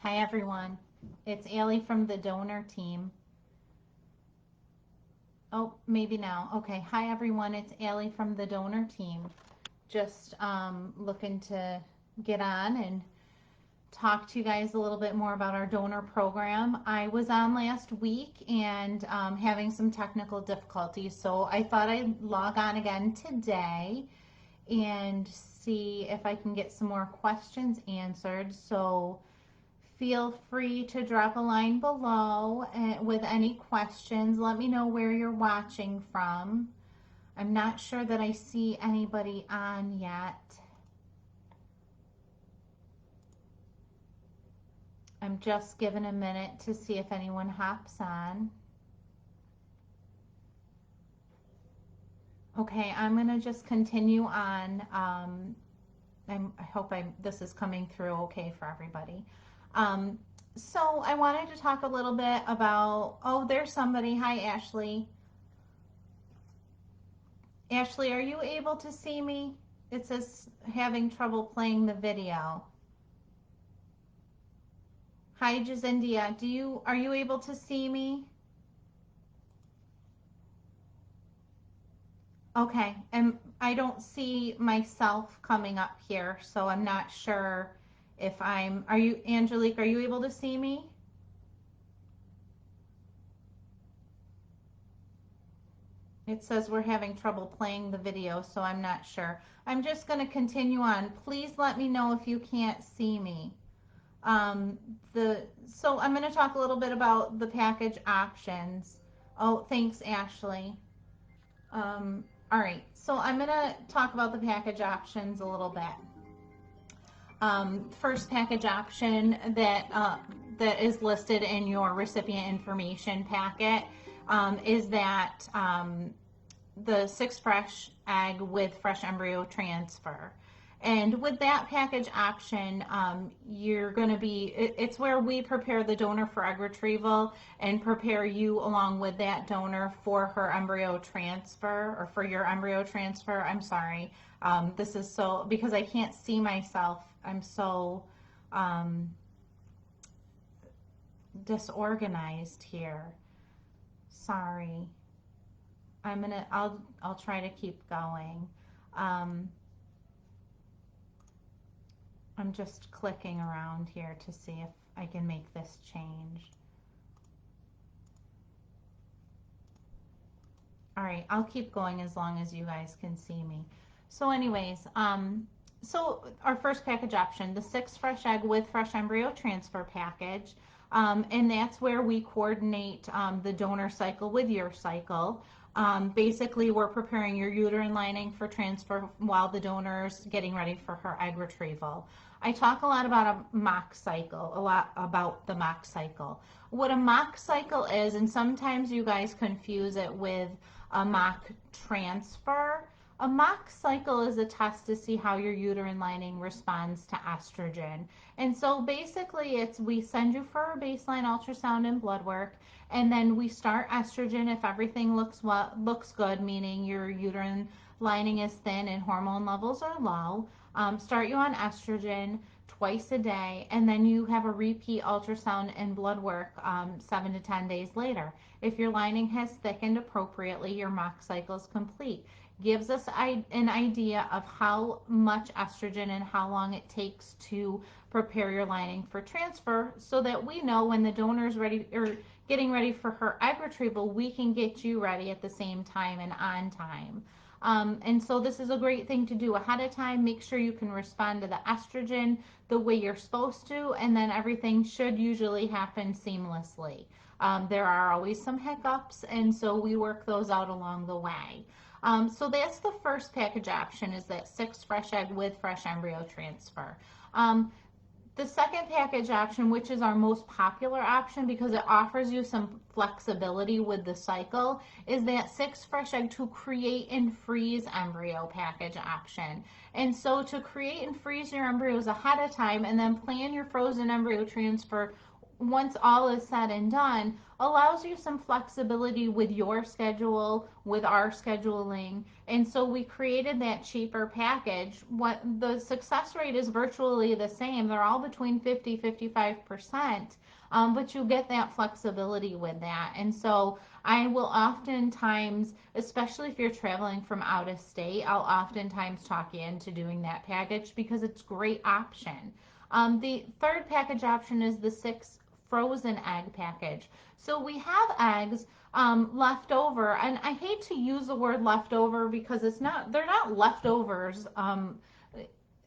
Hi everyone, it's Allie from the donor team. Oh, maybe now. Okay, hi everyone, it's Allie from the donor team. Just looking to get on and talk to you guys a little bit more about our donor program. I was on last week and having some technical difficulties, so I thought I'd log on again today and see if I can get some more questions answered. So feel free to drop a line below with any questions. Let me know where you're watching from. I'm not sure that I see anybody on yet. I'm just giving a minute to see if anyone hops on. Okay, I'm going to just continue on. I hope this is coming through okay for everybody. So I wanted to talk a little bit about, oh, there's somebody. Hi, Ashley. Ashley, are you able to see me? It says having trouble playing the video. Hi, Jazindia. Are you able to see me? Okay, and I don't see myself coming up here, so I'm not sure if are you, Angelique, are you able to see me? It says we're having trouble playing the video, so I'm not sure. I'm just going to continue on. Please let me know if you can't see me. So I'm going to talk a little bit about the package options. Oh, thanks, Ashley. All right, so I'm going to talk about the package options a little bit. First package option that is listed in your recipient information packet is that the 6 fresh egg with fresh embryo transfer. And with that package option, you're going to it's where we prepare the donor for egg retrieval and prepare you along with that donor for her embryo transfer, or for your embryo transfer. I'm sorry. This is so, because I can't see myself, I'm so disorganized here. Sorry. I'll try to keep going. I'm just clicking around here to see if I can make this change. All right, I'll keep going as long as you guys can see me. So anyways, so our first package option, the 6 fresh egg with fresh embryo transfer package, and that's where we coordinate the donor cycle with your cycle. Basically, we're preparing your uterine lining for transfer while the donor's getting ready for her egg retrieval. I talk a lot about a mock cycle, the mock cycle. What a mock cycle is, and sometimes you guys confuse it with a mock transfer. A mock cycle is a test to see how your uterine lining responds to estrogen. And so basically we send you for a baseline ultrasound and blood work, and then we start estrogen if everything looks good, meaning your uterine lining is thin and hormone levels are low. Start you on estrogen twice a day, and then you have a repeat ultrasound and blood work 7 to 10 days later. If your lining has thickened appropriately, your mock cycle is complete. Gives us an idea of how much estrogen and how long it takes to prepare your lining for transfer, so that we know when the donor is ready or getting ready for her egg retrieval, we can get you ready at the same time and on time. And so this is a great thing to do ahead of time. Make sure you can respond to the estrogen the way you're supposed to, and then everything should usually happen seamlessly. There are always some hiccups, and so we work those out along the way. So that's the first package option, is that 6 fresh egg with fresh embryo transfer. The second package option, which is our most popular option because it offers you some flexibility with the cycle, is that 6 fresh egg to create and freeze embryo package option. And so to create and freeze your embryos ahead of time and then plan your frozen embryo transfer once all is said and done, allows you some flexibility with your schedule, with our scheduling. And so we created that cheaper package. What the success rate is virtually the same. They're all between 50-55%. But you get that flexibility with that. And so I will oftentimes, especially if you're traveling from out of state, I'll oftentimes talk you into doing that package because it's a great option. The third package option is the 6 frozen egg package. So we have eggs left over, and I hate to use the word leftover because they're not leftovers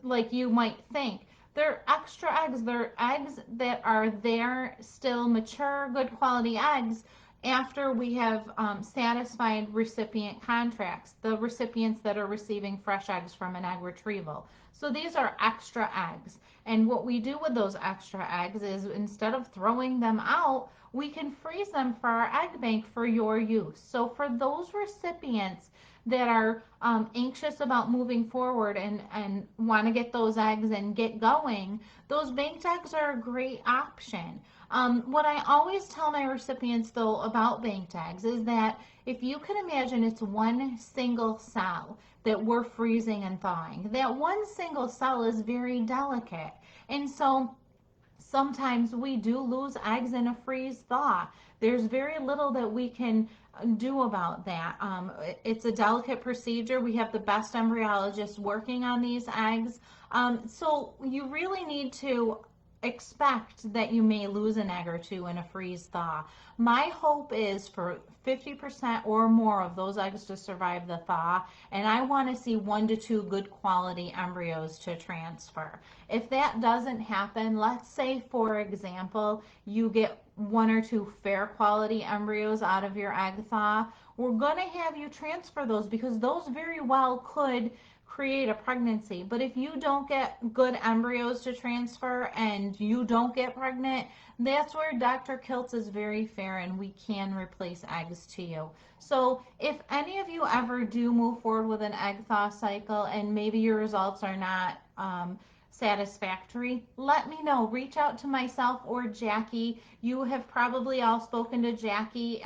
like you might think. They're extra eggs. They're eggs that are there still mature, good quality eggs after we have satisfied recipient contracts, the recipients that are receiving fresh eggs from an egg retrieval. So these are extra eggs. And what we do with those extra eggs is instead of throwing them out, we can freeze them for our egg bank for your use. So for those recipients that are anxious about moving forward and want to get those eggs and get going, those banked eggs are a great option. What I always tell my recipients though about banked eggs is that if you can imagine it's one single cell that we're freezing and thawing, that one single cell is very delicate. And so sometimes we do lose eggs in a freeze thaw. There's very little that we can do about that. It's a delicate procedure. We have the best embryologists working on these eggs. So you really need to expect that you may lose an egg or two in a freeze thaw. My hope is for 50% or more of those eggs to survive the thaw, and I want to see 1 to 2 good quality embryos to transfer. If that doesn't happen, let's say for example you get 1 or 2 fair quality embryos out of your egg thaw, we're going to have you transfer those because those very well could create a pregnancy. But if you don't get good embryos to transfer and you don't get pregnant, that's where Dr. Kiltz is very fair and we can replace eggs to you. So if any of you ever do move forward with an egg thaw cycle and maybe your results are not satisfactory, let me know. Reach out to myself or Jackie. You have probably all spoken to Jackie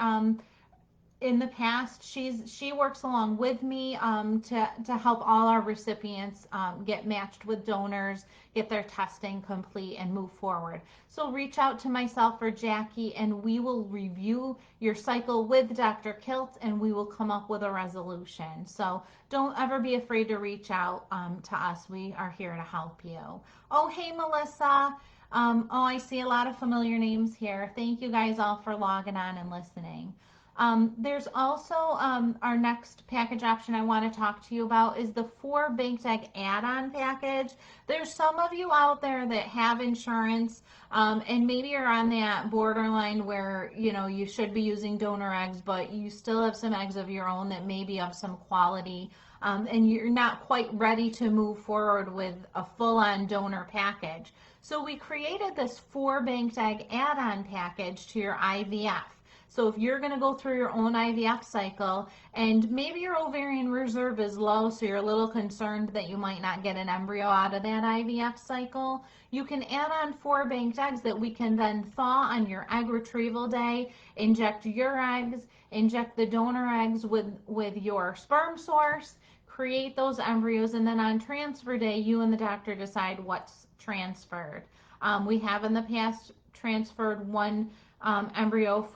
in the past. She works along with me to help all our recipients get matched with donors, get their testing complete, and move forward. So reach out to myself or Jackie, and we will review your cycle with Dr. Kiltz, and we will come up with a resolution. So don't ever be afraid to reach out to us. We are here to help you. Oh, hey, Melissa. Oh, I see a lot of familiar names here. Thank you guys all for logging on and listening. There's also our next package option I want to talk to you about is the 4 banked egg add-on package. There's some of you out there that have insurance and maybe you're on that borderline where you should be using donor eggs, but you still have some eggs of your own that may be of some quality and you're not quite ready to move forward with a full-on donor package. So we created this 4 banked egg add-on package to your IVF. So if you're going to go through your own IVF cycle and maybe your ovarian reserve is low, so you're a little concerned that you might not get an embryo out of that IVF cycle, you can add on 4 banked eggs that we can then thaw on your egg retrieval day, inject your eggs, inject the donor eggs with your sperm source, create those embryos, and then on transfer day, you and the doctor decide what's transferred. We have in the past transferred one embryo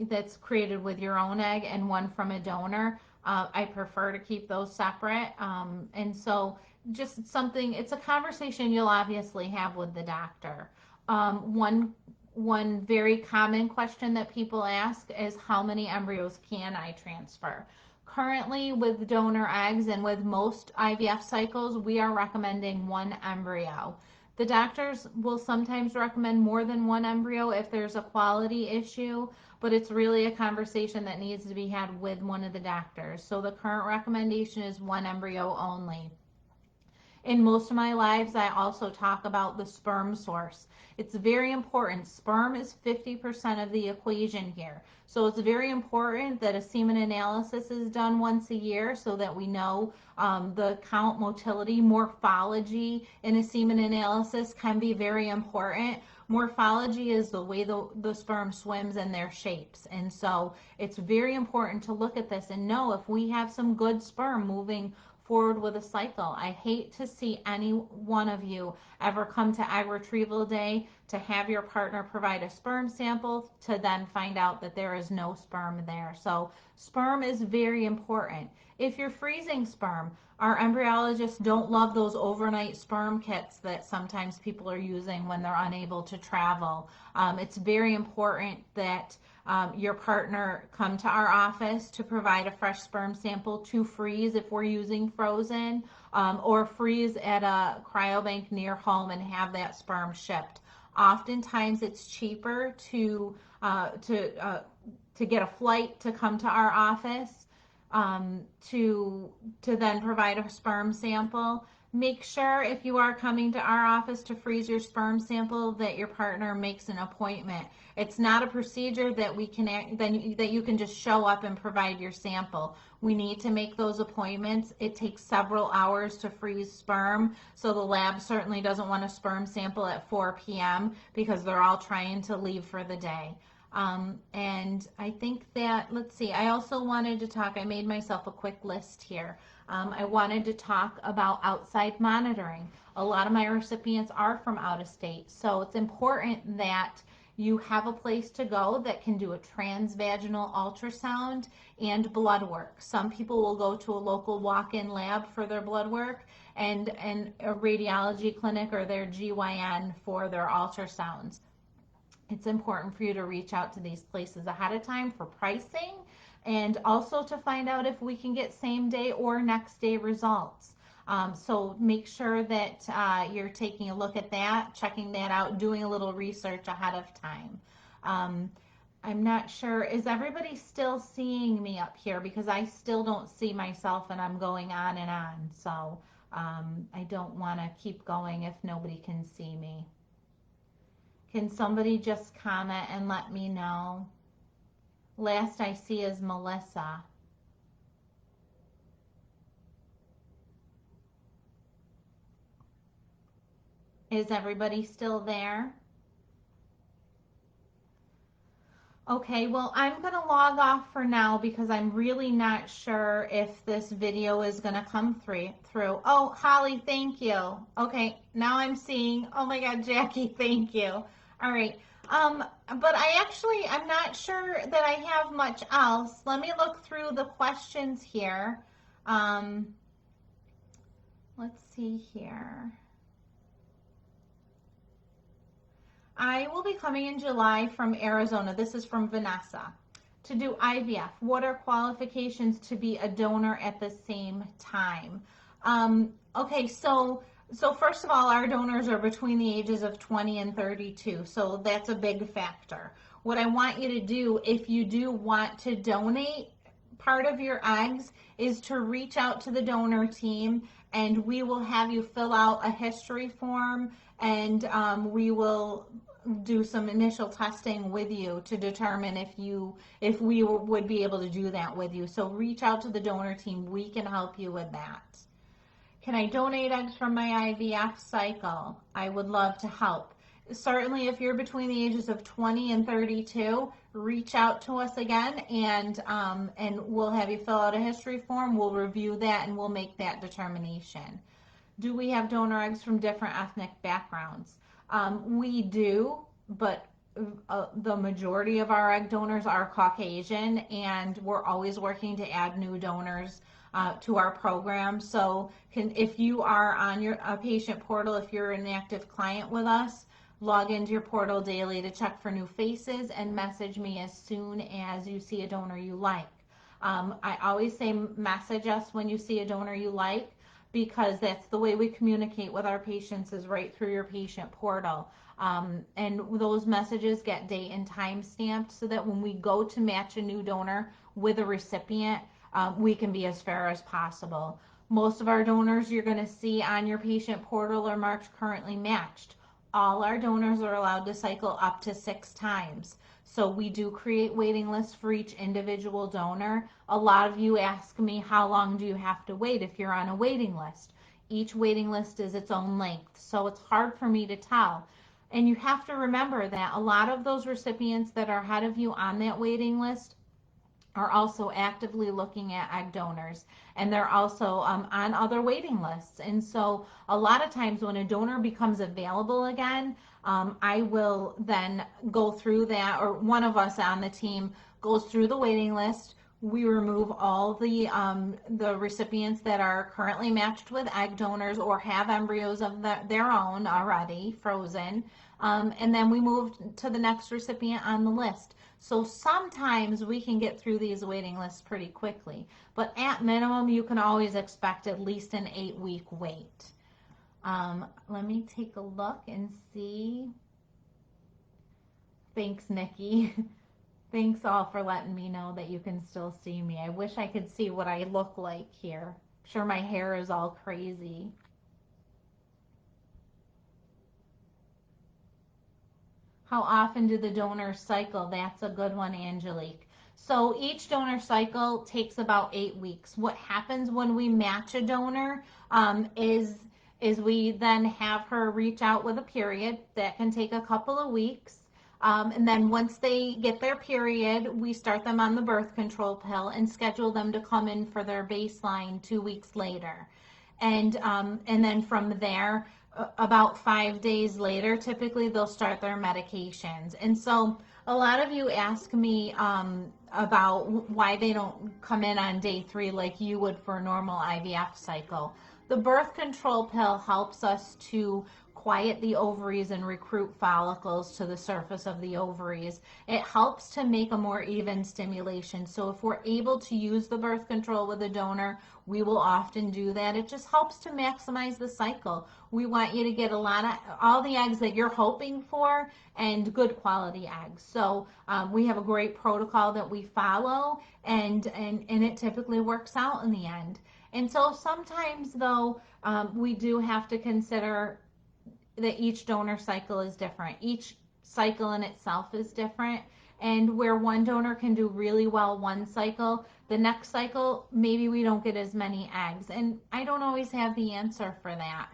that's created with your own egg and one from a donor. I prefer to keep those separate. And so just something, it's a conversation you'll obviously have with the doctor. One very common question that people ask is how many embryos can I transfer? Currently with donor eggs and with most IVF cycles, we are recommending 1 embryo. The doctors will sometimes recommend more than 1 embryo if there's a quality issue, but it's really a conversation that needs to be had with one of the doctors. So the current recommendation is 1 embryo only. In most of my lives, I also talk about the sperm source. It's very important. Sperm is 50% of the equation here. So it's very important that a semen analysis is done once a year so that we know the count, motility, morphology in a semen analysis can be very important. Morphology is the way the sperm swims and their shapes. And so it's very important to look at this and know if we have some good sperm moving forward with a cycle. I hate to see any one of you ever come to egg retrieval day to have your partner provide a sperm sample to then find out that there is no sperm there. So sperm is very important. If you're freezing sperm, our embryologists don't love those overnight sperm kits that sometimes people are using when they're unable to travel. It's very important that your partner come to our office to provide a fresh sperm sample to freeze if we're using frozen, or freeze at a cryobank near home and have that sperm shipped. Oftentimes it's cheaper to get a flight to come to our office to then provide a sperm sample. Make sure if you are coming to our office to freeze your sperm sample that your partner makes an appointment. It's not a procedure that that you can just show up and provide your sample. We need to make those appointments. It takes several hours to freeze sperm, so the lab certainly doesn't want a sperm sample at 4 p.m. because they're all trying to leave for the day. And I think that, let's see, I also wanted to talk, I made myself a quick list here. I wanted to talk about outside monitoring. A lot of my recipients are from out of state, so it's important that you have a place to go that can do a transvaginal ultrasound and blood work. Some people will go to a local walk-in lab for their blood work and a radiology clinic or their GYN for their ultrasounds. It's important for you to reach out to these places ahead of time for pricing and also to find out if we can get same day or next day results. So make sure that you're taking a look at that, checking that out, doing a little research ahead of time. I'm not sure, is everybody still seeing me up here? Because I still don't see myself and I'm going on and on. So I don't want to keep going if nobody can see me. Can somebody just comment and let me know? Last I see is Melissa. Is everybody still there? Okay, well, I'm going to log off for now because I'm really not sure if this video is going to come through. Oh, Holly, thank you. Okay, now I'm seeing, oh my God, Jackie, thank you. All right, but I'm not sure that I have much else. Let me look through the questions here. Let's see here. I will be coming in July from Arizona. This is from Vanessa. To do IVF, what are qualifications to be a donor at the same time? Okay, so first of all, our donors are between the ages of 20 and 32, so that's a big factor. What I want you to do, if you do want to donate part of your eggs, is to reach out to the donor team, and we will have you fill out a history form, and we will do some initial testing with you to determine if we would be able to do that with you. So reach out to the donor team. We can help you with that. Can I donate eggs from my IVF cycle? I would love to help. Certainly, if you're between the ages of 20 and 32, reach out to us again, and we'll have you fill out a history form. We'll review that, and we'll make that determination. Do we have donor eggs from different ethnic backgrounds? We do, but the majority of our egg donors are Caucasian, and we're always working to add new donors to our program. So if you are on your patient portal, if you're an active client with us, log into your portal daily to check for new faces and message me as soon as you see a donor you like. I always say message us when you see a donor you like, because that's the way we communicate with our patients, is right through your patient portal. And those messages get date and time stamped so that when we go to match a new donor with a recipient, we can be as fair as possible. Most of our donors you're going to see on your patient portal are marked currently matched. All our donors are allowed to cycle up to 6 times. So we do create waiting lists for each individual donor. A lot of you ask me, how long do you have to wait if you're on a waiting list? Each waiting list is its own length, so it's hard for me to tell. And you have to remember that a lot of those recipients that are ahead of you on that waiting list are also actively looking at egg donors, and they're also on other waiting lists. And so a lot of times when a donor becomes available again, I will then go through that, or one of us on the team goes through the waiting list. We remove all the recipients that are currently matched with egg donors or have embryos of their own already frozen, and then we move to the next recipient on the list. So sometimes we can get through these waiting lists pretty quickly, but at minimum, you can always expect at least an 8-week wait. Let me take a look and see. Thanks, Nikki. Thanks all for letting me know that you can still see me. I wish I could see what I look like here. I'm sure my hair is all crazy. How often do the donors cycle? That's a good one, Angelique. So each donor cycle takes about 8 weeks. What happens when we match a donor is we then have her reach out with a period. That can take a couple of weeks. And then once they get their period, we start them on the birth control pill and schedule them to come in for their baseline 2 weeks later. And then from there, about 5 days later, typically they'll start their medications. And so a lot of you ask me about why they don't come in on day 3 like you would for a normal IVF cycle. The birth control pill helps us to quiet the ovaries and recruit follicles to the surface of the ovaries. It helps to make a more even stimulation. So if we're able to use the birth control with a donor, we will often do that. It just helps to maximize the cycle. We want you to get all the eggs that you're hoping for and good quality eggs. So we have a great protocol that we follow, and it typically works out in the end. And so sometimes though, we do have to consider that each donor cycle is different. Each cycle in itself is different. And where one donor can do really well one cycle, the next cycle, maybe we don't get as many eggs. And I don't always have the answer for that.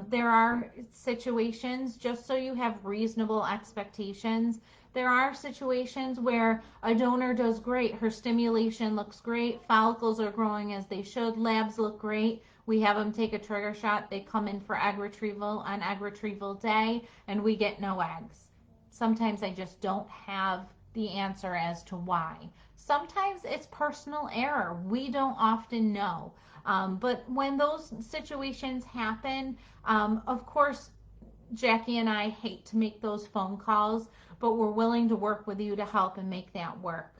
There are situations, just so you have reasonable expectations, there are situations where a donor does great. Her stimulation looks great. Follicles are growing as they should. Labs look great. We have them take a trigger shot. They come in for egg retrieval on egg retrieval day, and we get no eggs. Sometimes I just don't have the answer as to why. Sometimes it's personal error. We don't often know. But when those situations happen, of course, Jackie and I hate to make those phone calls, but we're willing to work with you to help and make that work.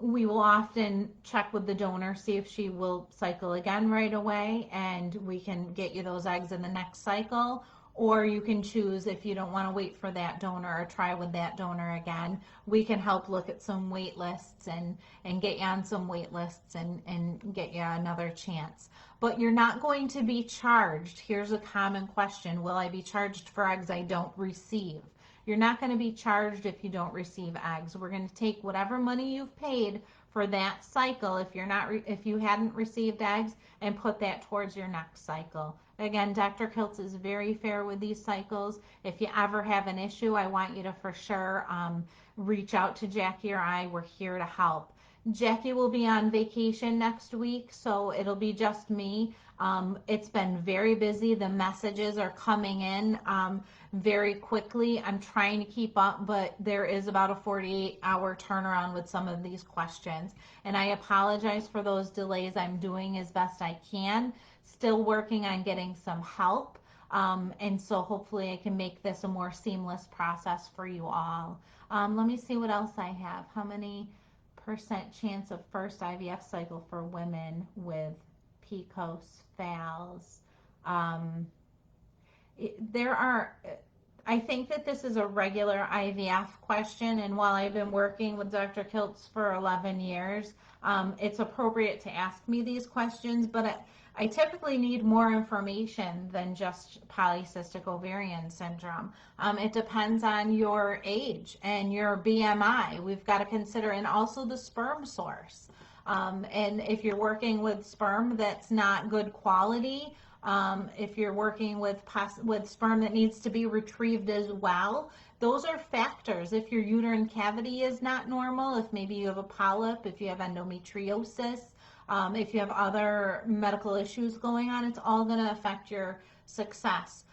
We will often check with the donor, see if she will cycle again right away, and we can get you those eggs in the next cycle. Or you can choose, if you don't want to wait for that donor or try with that donor again, we can help look at some wait lists and get you on some wait lists and get you another chance. But you're not going to be charged. Here's a common question: will I be charged for eggs I don't receive? You're not going to be charged if you don't receive eggs. We're going to take whatever money you've paid for that cycle, if you hadn't received eggs, and put that towards your next cycle. Again, Dr. Kiltz is very fair with these cycles. If you ever have an issue, I want you to for sure reach out to Jackie or I. We're here to help. Jackie will be on vacation next week, so it'll be just me. It's been very busy. The messages are coming in very quickly. I'm trying to keep up, but there is about a 48-hour turnaround with some of these questions. And I apologize for those delays. I'm doing as best I can. Still working on getting some help. And so hopefully I can make this a more seamless process for you all. Let me see what else I have. How many % chance of first IVF cycle for women with PCOS, FALS? I think that this is a regular IVF question, and while I've been working with Dr. Kiltz for 11 years, it's appropriate to ask me these questions, but I typically need more information than just polycystic ovarian syndrome. It depends on your age and your BMI. We've got to consider, and also the sperm source. And if you're working with sperm that's not good quality, if you're working with sperm that needs to be retrieved as well. Those are factors. If your uterine cavity is not normal, if maybe you have a polyp, if you have endometriosis, if you have other medical issues going on, it's all going to affect your success.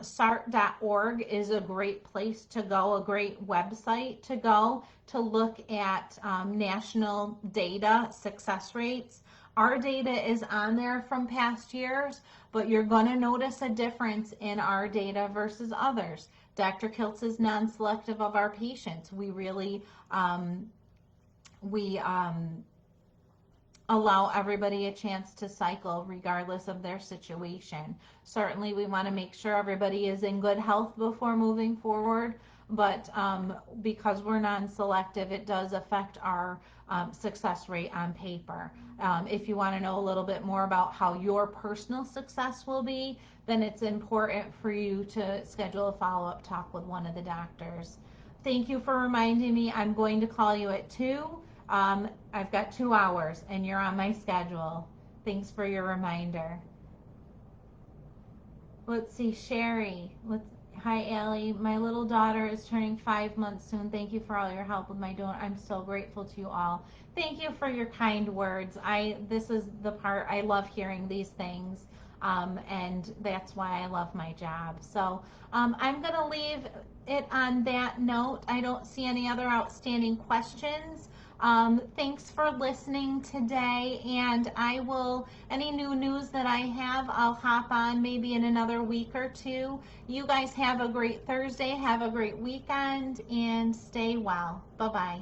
SART.org is a great place to go, a great website to go to look at national data success rates. Our data is on there from past years, but you're going to notice a difference in our data versus others. Dr. Kiltz is non-selective of our patients. We really allow everybody a chance to cycle regardless of their situation. Certainly we want to make sure everybody is in good health before moving forward, but because we're non-selective, it does affect our success rate on paper. If you want to know a little bit more about how your personal success will be, then it's important for you to schedule a follow-up talk with one of the doctors. Thank you for reminding me. I'm going to call you at 2. I've got 2 hours and you're on my schedule. Thanks for your reminder. Let's see, Sherry. Hi, Allie. My little daughter is turning 5 months soon. Thank you for all your help with my donor. I'm so grateful to you all. Thank you for your kind words. This is the part I love hearing these things, and that's why I love my job. So I'm going to leave it on that note. I don't see any other outstanding questions. Thanks for listening today, and any new news that I have, I'll hop on maybe in another week or 2. You guys have a great Thursday, have a great weekend, and stay well. Bye-bye.